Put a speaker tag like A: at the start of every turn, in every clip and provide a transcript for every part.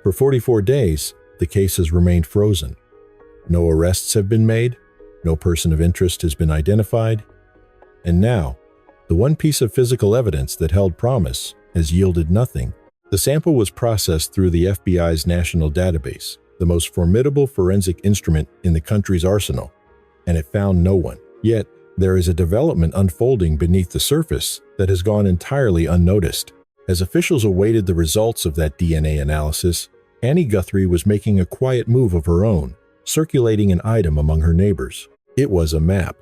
A: For 44 days, the case has remained frozen. No arrests have been made, no person of interest has been identified, and now, the one piece of physical evidence that held promise has yielded nothing. The sample was processed through the FBI's national database, the most formidable forensic instrument in the country's arsenal, and it found no one. Yet, there is a development unfolding beneath the surface that has gone entirely unnoticed. As officials awaited the results of that DNA analysis, Annie Guthrie was making a quiet move of her own, circulating an item among her neighbors. It was a map.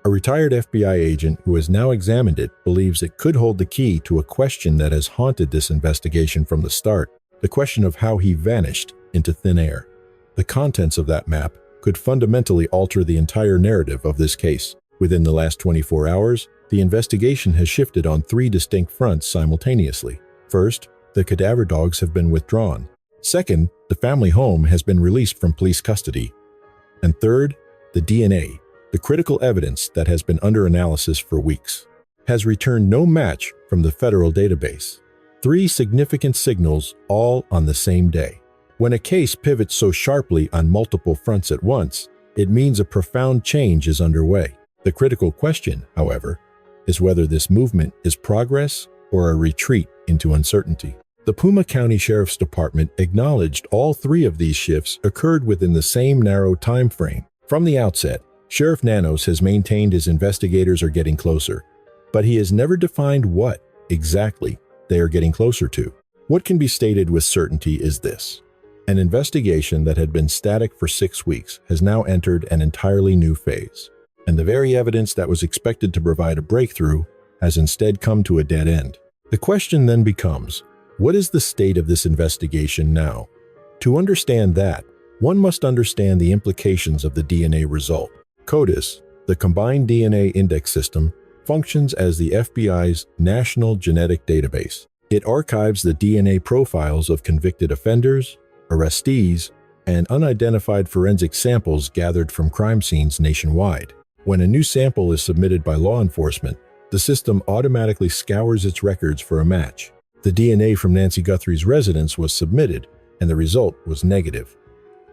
A: A retired FBI agent who has now examined it believes it could hold the key to a question that has haunted this investigation from the start, the question of how he vanished into thin air. The contents of that map could fundamentally alter the entire narrative of this case. Within the last 24 hours, the investigation has shifted on 3 distinct fronts simultaneously. First, the cadaver dogs have been withdrawn. Second, the family home has been released from police custody. And third, the DNA, the critical evidence that has been under analysis for weeks, has returned no match from the federal database. 3 significant signals all on the same day. When a case pivots so sharply on multiple fronts at once, it means a profound change is underway. The critical question, however, is whether this movement is progress or a retreat into uncertainty. The Puma County Sheriff's Department acknowledged all 3 of these shifts occurred within the same narrow time frame. From the outset, Sheriff Nanos has maintained his investigators are getting closer, but he has never defined what, exactly, they are getting closer to. What can be stated with certainty is this: an investigation that had been static for 6 weeks has now entered an entirely new phase, and the very evidence that was expected to provide a breakthrough has instead come to a dead end. The question then becomes, what is the state of this investigation now? To understand that, one must understand the implications of the DNA result. CODIS, the Combined DNA Index System, functions as the FBI's national genetic database. It archives the DNA profiles of convicted offenders, arrestees, and unidentified forensic samples gathered from crime scenes nationwide. When a new sample is submitted by law enforcement, the system automatically scours its records for a match. The DNA from Nancy Guthrie's residence was submitted, and the result was negative.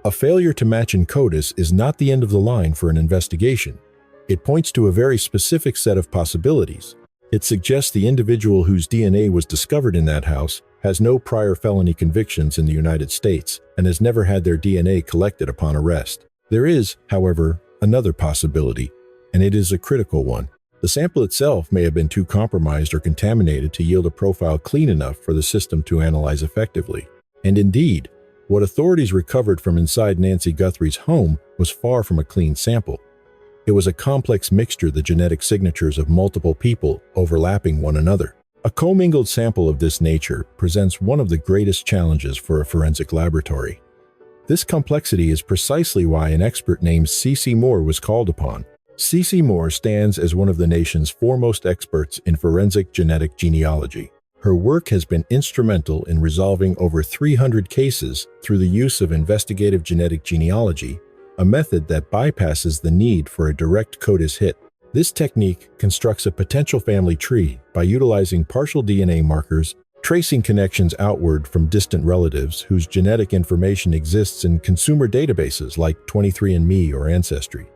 A: A failure to match in CODIS is not the end of the line for an investigation. It points to a very specific set of possibilities. It suggests the individual whose DNA was discovered in that house has no prior felony convictions in the United States and has never had their DNA collected upon arrest. There is, however, another possibility, and it is a critical one. The sample itself may have been too compromised or contaminated to yield a profile clean enough for the system to analyze effectively. And indeed, what authorities recovered from inside Nancy Guthrie's home was far from a clean sample. It was a complex mixture of the genetic signatures of multiple people overlapping one another. A commingled sample of this nature presents one of the greatest challenges for a forensic laboratory. This complexity is precisely why an expert named CeCe Moore was called upon. CeCe Moore stands as one of the nation's foremost experts in forensic genetic genealogy. Her work has been instrumental in resolving over 300 cases through the use of investigative genetic genealogy, a method that bypasses the need for a direct CODIS hit. This technique constructs a potential family tree by utilizing partial DNA markers, tracing connections outward from distant relatives whose genetic information exists in consumer databases like 23andMe or Ancestry.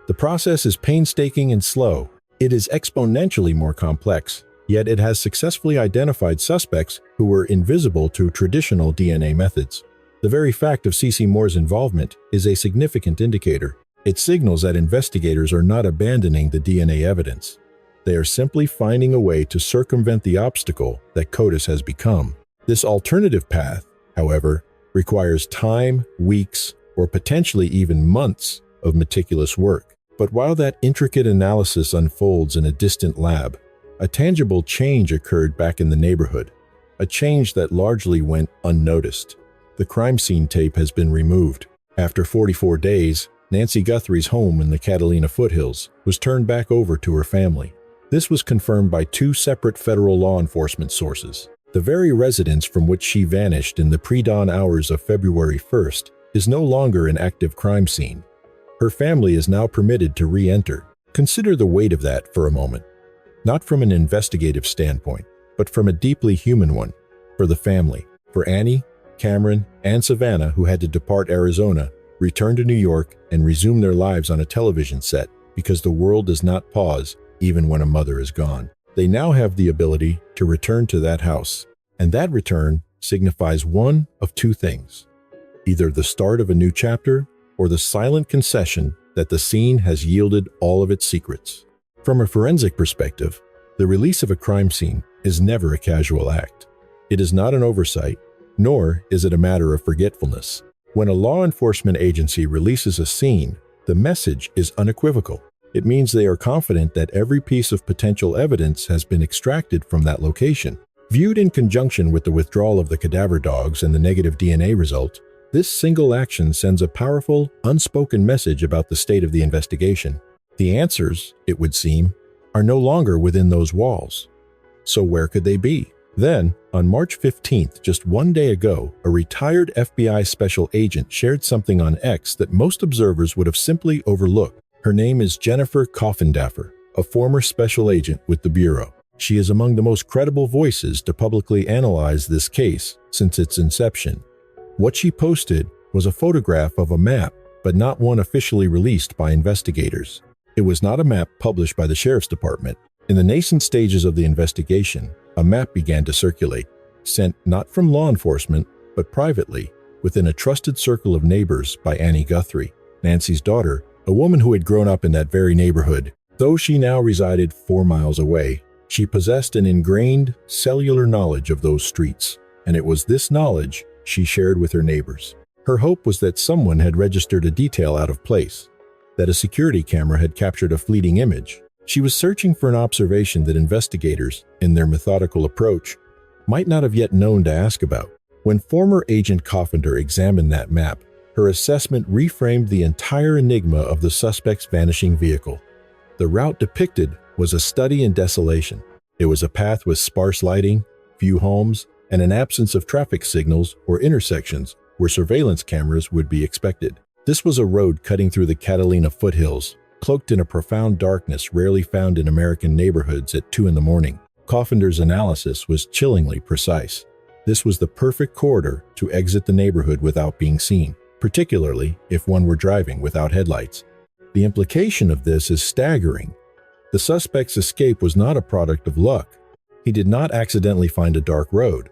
A: The process is painstaking and slow. It is exponentially more complex, yet it has successfully identified suspects who were invisible to traditional DNA methods. The very fact of CeCe Moore's involvement is a significant indicator. It signals that investigators are not abandoning the DNA evidence. They are simply finding a way to circumvent the obstacle that CODIS has become. This alternative path, however, requires time, weeks, or potentially even months of meticulous work. But while that intricate analysis unfolds in a distant lab, a tangible change occurred back in the neighborhood, a change that largely went unnoticed. The crime scene tape has been removed. After 44 days, Nancy Guthrie's home in the Catalina Foothills was turned back over to her family. This was confirmed by 2 separate federal law enforcement sources. The very residence from which she vanished in the pre-dawn hours of February 1st is no longer an active crime scene. Her family is now permitted to re-enter. Consider the weight of that for a moment. Not from an investigative standpoint, but from a deeply human one. For the family, for Annie, Cameron, and Savannah, who had to depart Arizona, returned to New York and resumed their lives on a television set because the world does not pause even when a mother is gone. They now have the ability to return to that house, and that return signifies one of two things: either the start of a new chapter or the silent concession that the scene has yielded all of its secrets. From a forensic perspective, the release of a crime scene is never a casual act. It is not an oversight, nor is it a matter of forgetfulness. When a law enforcement agency releases a scene, the message is unequivocal. It means they are confident that every piece of potential evidence has been extracted from that location. Viewed in conjunction with the withdrawal of the cadaver dogs and the negative DNA result, this single action sends a powerful, unspoken message about the state of the investigation. The answers, it would seem, are no longer within those walls. So where could they be? Then, on March 15th, just one day ago, a retired FBI special agent shared something on X that most observers would have simply overlooked. Her name is Jennifer Coffindaffer, a former special agent with the Bureau. She is among the most credible voices to publicly analyze this case since its inception. What she posted was a photograph of a map, but not one officially released by investigators. It was not a map published by the Sheriff's Department. In the nascent stages of the investigation, a map began to circulate, sent not from law enforcement, but privately, within a trusted circle of neighbors by Nancy Guthrie, Nancy's daughter, a woman who had grown up in that very neighborhood. Though she now resided 4 miles away, she possessed an ingrained, cellular knowledge of those streets, and it was this knowledge she shared with her neighbors. Her hope was that someone had registered a detail out of place, that a security camera had captured a fleeting image. She was searching for an observation that investigators, in their methodical approach, might not have yet known to ask about. When former Agent Coffindaffer examined that map, her assessment reframed the entire enigma of the suspect's vanishing vehicle. The route depicted was a study in desolation. It was a path with sparse lighting, few homes, and an absence of traffic signals or intersections where surveillance cameras would be expected. This was a road cutting through the Catalina Foothills, cloaked in a profound darkness rarely found in American neighborhoods at 2 a.m. Coffindaffer's analysis was chillingly precise. This was the perfect corridor to exit the neighborhood without being seen, particularly if one were driving without headlights. The implication of this is staggering. The suspect's escape was not a product of luck. He did not accidentally find a dark road.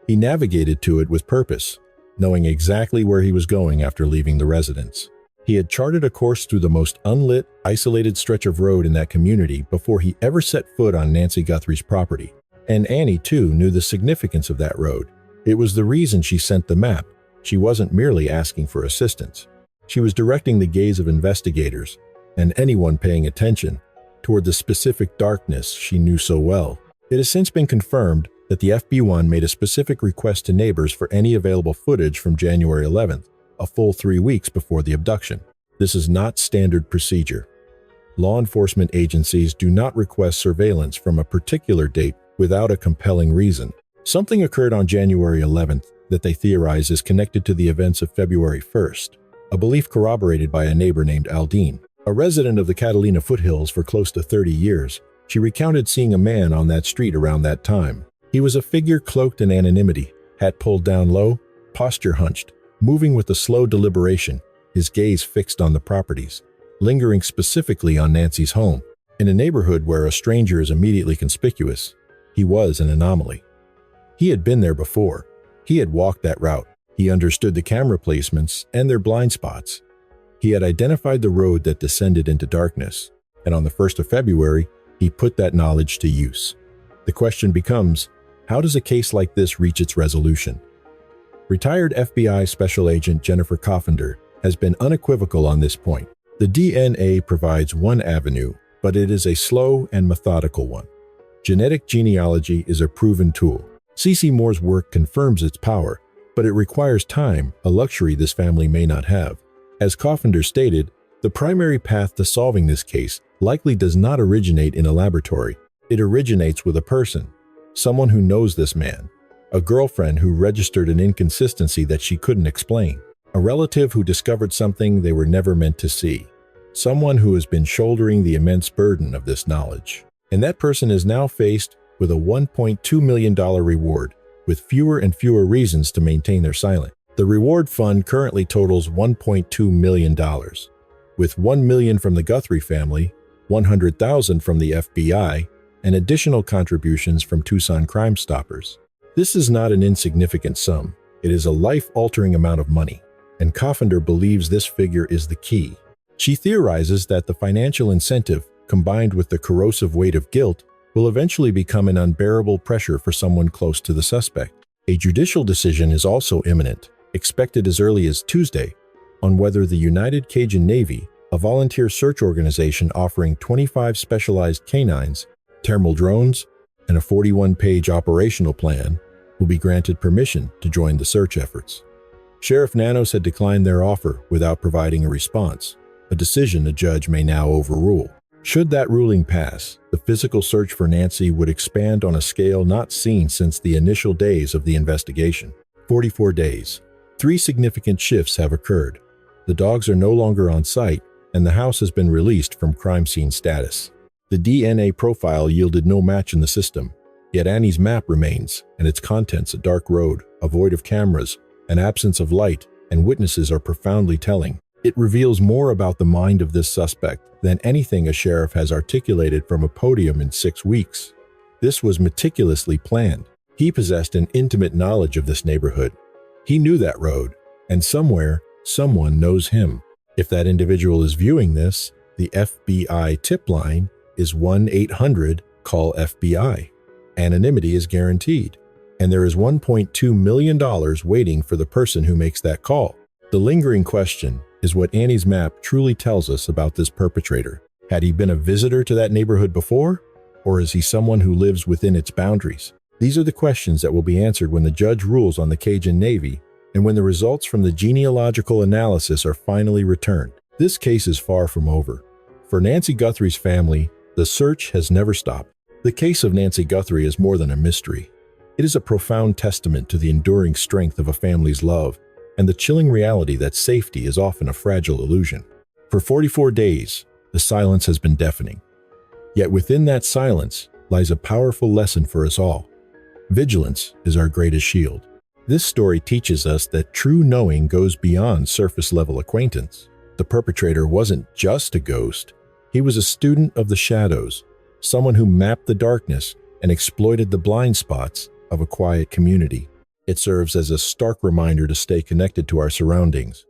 A: He navigated to it with purpose, knowing exactly where he was going after leaving the residence. He had charted a course through the most unlit, isolated stretch of road in that community before he ever set foot on Nancy Guthrie's property. And Annie, too, knew the significance of that road. It was the reason she sent the map. She wasn't merely asking for assistance. She was directing the gaze of investigators, and anyone paying attention, toward the specific darkness she knew so well. It has since been confirmed that the FB1 made a specific request to neighbors for any available footage from January 11th, a full 3 weeks before the abduction. This is not standard procedure. Law enforcement agencies do not request surveillance from a particular date without a compelling reason. Something occurred on January 11th that they theorize is connected to the events of February 1st, a belief corroborated by a neighbor named Aldine. A resident of the Catalina Foothills for close to 30 years, she recounted seeing a man on that street around that time. He was a figure cloaked in anonymity, hat pulled down low, posture hunched, moving with a slow deliberation, his gaze fixed on the properties, lingering specifically on Nancy's home. In a neighborhood where a stranger is immediately conspicuous, he was an anomaly. He had been there before. He had walked that route. He understood the camera placements and their blind spots. He had identified the road that descended into darkness, and on the 1st of February, he put that knowledge to use. The question becomes, how does a case like this reach its resolution? Retired FBI Special Agent Jennifer Coffindaffer has been unequivocal on this point. The DNA provides one avenue, but it is a slow and methodical one. Genetic genealogy is a proven tool. CeCe Moore's work confirms its power, but it requires time, a luxury this family may not have. As Coffindaffer stated, the primary path to solving this case likely does not originate in a laboratory. It originates with a person, someone who knows this man, a girlfriend who registered an inconsistency that she couldn't explain, a relative who discovered something they were never meant to see, someone who has been shouldering the immense burden of this knowledge. And that person is now faced with a $1.2 million reward, with fewer and fewer reasons to maintain their silence. The reward fund currently totals $1.2 million, with $1 million from the Guthrie family, $100,000 from the FBI, and additional contributions from Tucson Crime Stoppers. This is not an insignificant sum. It is a life-altering amount of money, and Coffindaffer believes this figure is the key. She theorizes that the financial incentive, combined with the corrosive weight of guilt, will eventually become an unbearable pressure for someone close to the suspect. A judicial decision is also imminent, expected as early as Tuesday, on whether the United Cajun Navy, a volunteer search organization offering 25 specialized canines, thermal drones, and a 41-page operational plan, will be granted permission to join the search efforts. Sheriff Nanos had declined their offer without providing a response, a decision a judge may now overrule. Should that ruling pass, the physical search for Nancy would expand on a scale not seen since the initial days of the investigation. 44 days. 3 significant shifts have occurred. The dogs are no longer on site, and the house has been released from crime scene status. The DNA profile yielded no match in the system, yet Annie's map remains, and its contents a dark road, a void of cameras, an absence of light, and witnesses are profoundly telling. It reveals more about the mind of this suspect than anything a sheriff has articulated from a podium in 6 weeks. This was meticulously planned. He possessed an intimate knowledge of this neighborhood. He knew that road, and somewhere, someone knows him. If that individual is viewing this, the FBI tip line is 1-800-CALL-FBI. Anonymity is guaranteed, and there is $1.2 million waiting for the person who makes that call. The lingering question is what Annie's map truly tells us about this perpetrator. Had he been a visitor to that neighborhood before, or is he someone who lives within its boundaries? These are the questions that will be answered when the judge rules on the Cajun Navy and when the results from the genealogical analysis are finally returned. This case is far from over. For Nancy Guthrie's family, the search has never stopped. The case of Nancy Guthrie is more than a mystery. It is a profound testament to the enduring strength of a family's love and the chilling reality that safety is often a fragile illusion. For 44 days, the silence has been deafening. Yet within that silence lies a powerful lesson for us all. Vigilance is our greatest shield. This story teaches us that true knowing goes beyond surface-level acquaintance. The perpetrator wasn't just a ghost. He was a student of the shadows, someone who mapped the darkness and exploited the blind spots of a quiet community. It serves as a stark reminder to stay connected to our surroundings.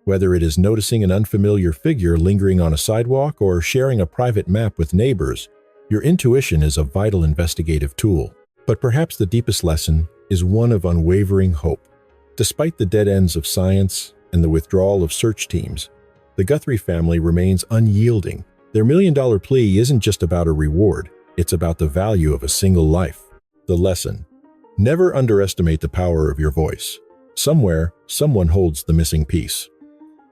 A: Whether it is noticing an unfamiliar figure lingering on a sidewalk or sharing a private map with neighbors, your intuition is a vital investigative tool. But perhaps the deepest lesson is one of unwavering hope. Despite the dead ends of science and the withdrawal of search teams, the Guthrie family remains unyielding. Their $1 million plea isn't just about a reward, it's about the value of a single life. The lesson: never underestimate the power of your voice. Somewhere, someone holds the missing piece.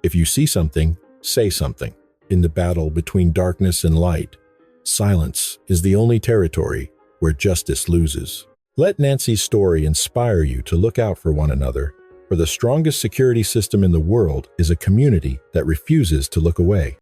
A: If you see something, say something. In the battle between darkness and light, silence is the only territory where justice loses. Let Nancy's story inspire you to look out for one another, for the strongest security system in the world is a community that refuses to look away.